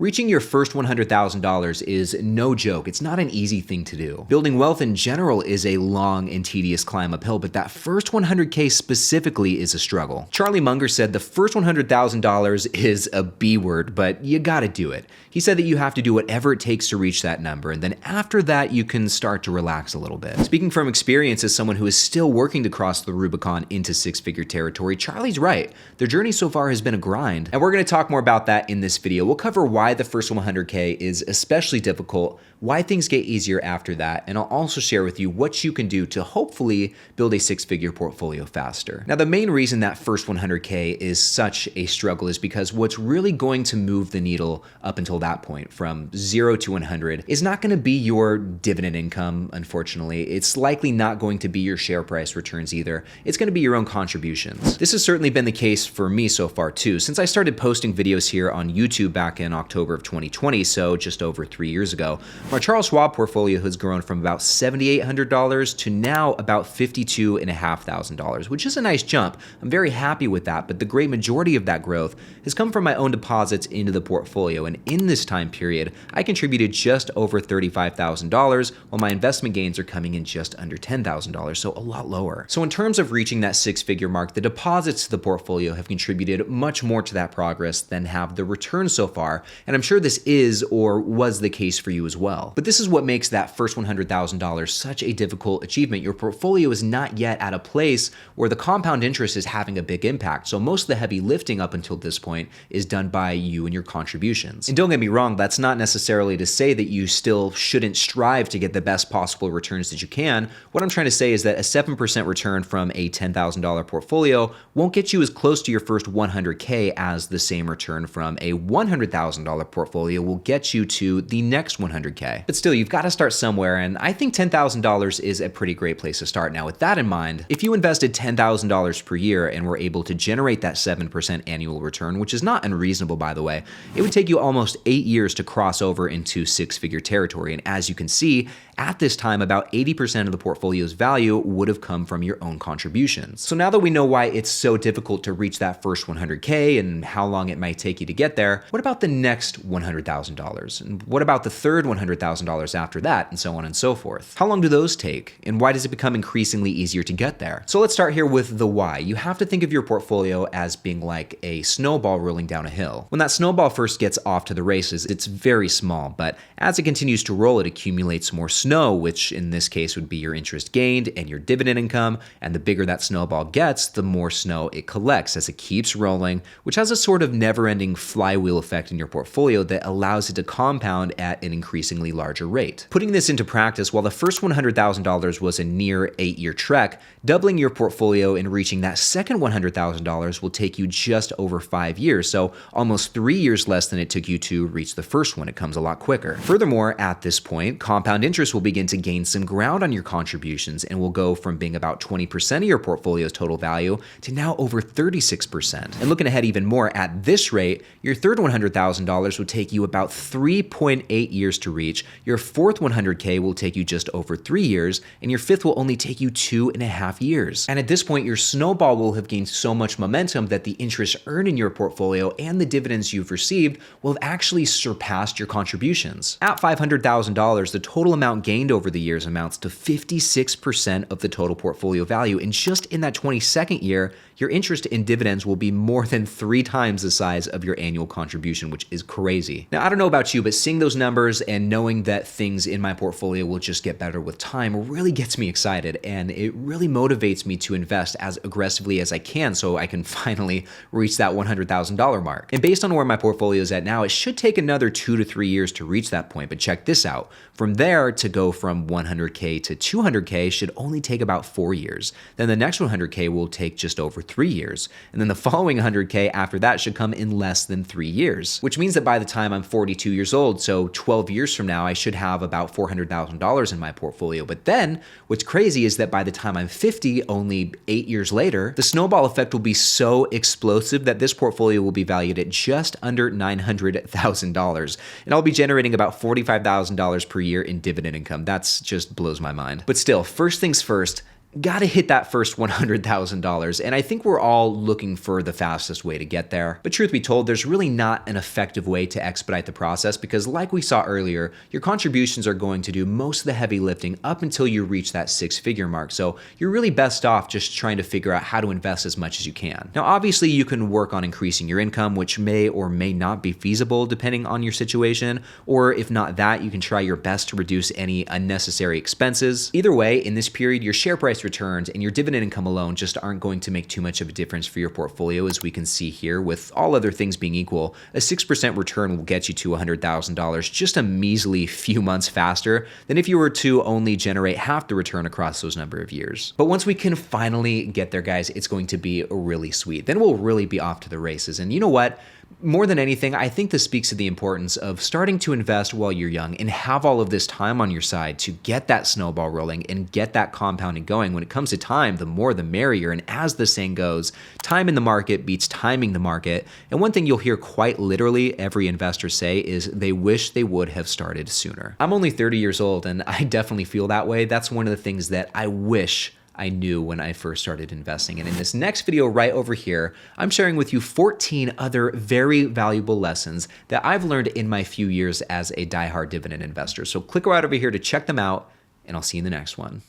Reaching your first $100,000 is no joke. It's not an easy thing to do. Building wealth in general is a long and tedious climb uphill, but that first 100K specifically is a struggle. Charlie Munger said the first $100,000 is a B word, but you gotta do it. He said that you have to do whatever it takes to reach that number, and then after that, you can start to relax a little bit. Speaking from experience as someone who is still working to cross the Rubicon into six-figure territory, Charlie's right. Their journey so far has been a grind, and we're gonna talk more about that in this video. We'll cover why the first 100K is especially difficult, why things get easier after that, and I'll also share with you what you can do to hopefully build a six-figure portfolio faster. Now, the main reason that first 100K is such a struggle is because what's really going to move the needle up until that point, from 0 to 100, is not going to be your dividend income, unfortunately. It's likely not going to be your share price returns either. It's going to be your own contributions. This has certainly been the case for me so far too. Since I started posting videos here on YouTube back in October of 2020, so just over 3 years ago, my Charles Schwab portfolio has grown from about $7,800 to now about $52,500, which is a nice jump. I'm very happy with that, but the great majority of that growth has come from my own deposits into the portfolio, and in this time period, I contributed just over $35,000, while my investment gains are coming in just under $10,000, so a lot lower. So in terms of reaching that six-figure mark, the deposits to the portfolio have contributed much more to that progress than have the returns so far, and I'm sure this is or was the case for you as well. But this is what makes that first $100,000 such a difficult achievement. Your portfolio is not yet at a place where the compound interest is having a big impact, so most of the heavy lifting up until this point is done by you and your contributions. And don't get me wrong, that's not necessarily to say that you still shouldn't strive to get the best possible returns that you can. What I'm trying to say is that a 7% return from a $10,000 portfolio won't get you as close to your first 100K as the same return from a $100,000 portfolio will get you to the next 100K. But still, you've got to start somewhere, and I think $10,000 is a pretty great place to start. Now, with that in mind, if you invested $10,000 per year and were able to generate that 7% annual return, which is not unreasonable, by the way, it would take you almost 8 years to cross over into six-figure territory. And as you can see, at this time, about 80% of the portfolio's value would have come from your own contributions. So now that we know why it's so difficult to reach that first 100K and how long it might take you to get there, what about the next $100,000? And what about the third $100,000 after that, and so on and so forth? How long do those take? And why does it become increasingly easier to get there? So let's start here with the why. You have to think of your portfolio as being like a snowball rolling down a hill. When that snowball first gets off to the races, it's very small, but as it continues to roll, it accumulates more snow, which in this case would be your interest gained and your dividend income, and the bigger that snowball gets, the more snow it collects as it keeps rolling, which has a sort of never-ending flywheel effect in your portfolio that allows it to compound at an increasingly larger rate. Putting this into practice, while the first $100,000 was a near 8-year trek, doubling your portfolio and reaching that second $100,000 will take you just over 5 years, so almost 3 years less than it took you to reach the first one. It comes a lot quicker. Furthermore, at this point, compound interest will begin to gain some ground on your contributions and will go from being about 20% of your portfolio's total value to now over 36%. And looking ahead even more, at this rate, your third $100,000 would take you about 3.8 years to reach, your fourth 100K will take you just over 3 years, and your fifth will only take you 2.5 years. And at this point, your snowball will have gained so much momentum that the interest earned in your portfolio and the dividends you've received will have actually surpassed your contributions. At $500,000, the total amount gained over the years amounts to 56% of the total portfolio value, and just in that 22nd year, your interest in dividends will be more than 3 times the size of your annual contribution, which is crazy. Now, I don't know about you, but seeing those numbers and knowing that things in my portfolio will just get better with time really gets me excited, and it really motivates me to invest as aggressively as I can so I can finally reach that $100,000 mark. And based on where my portfolio is at now, it should take another 2 to 3 years to reach that point, but check this out. From there, to go from 100K to 200K should only take about 4 years. Then the next 100K will take just over 3 years. And then the following 100K after that should come in less than 3 years, which means that by the time I'm 42 years old, so 12 years from now, I should have about $400,000 in my portfolio. But then what's crazy is that by the time I'm 50, only 8 years later, the snowball effect will be so explosive that this portfolio will be valued at just under $900,000. And I'll be generating about $45,000 per year in dividend income. That's just blows my mind. But still, first things first, gotta hit that first $100,000, and I think we're all looking for the fastest way to get there. But truth be told, there's really not an effective way to expedite the process because like we saw earlier, your contributions are going to do most of the heavy lifting up until you reach that six-figure mark. So you're really best off just trying to figure out how to invest as much as you can. Now, obviously, you can work on increasing your income, which may or may not be feasible depending on your situation, or if not that, you can try your best to reduce any unnecessary expenses. Either way, in this period, your share price returns and your dividend income alone just aren't going to make too much of a difference for your portfolio, as we can see here. With all other things being equal, a 6% return will get you to $100,000 just a measly few months faster than if you were to only generate half the return across those number of years. But once we can finally get there, guys, it's going to be really sweet. Then we'll really be off to the races. And you know what? More than anything, I think this speaks to the importance of starting to invest while you're young and have all of this time on your side to get that snowball rolling and get that compounding going. When it comes to time, the more the merrier. And as the saying goes, time in the market beats timing the market. And one thing you'll hear quite literally every investor say is they wish they would have started sooner. I'm only 30 years old and I definitely feel that way. That's one of the things that I wish I knew when I first started investing. And in this next video right over here, I'm sharing with you 14 other very valuable lessons that I've learned in my few years as a diehard dividend investor. So click right over here to check them out, and I'll see you in the next one.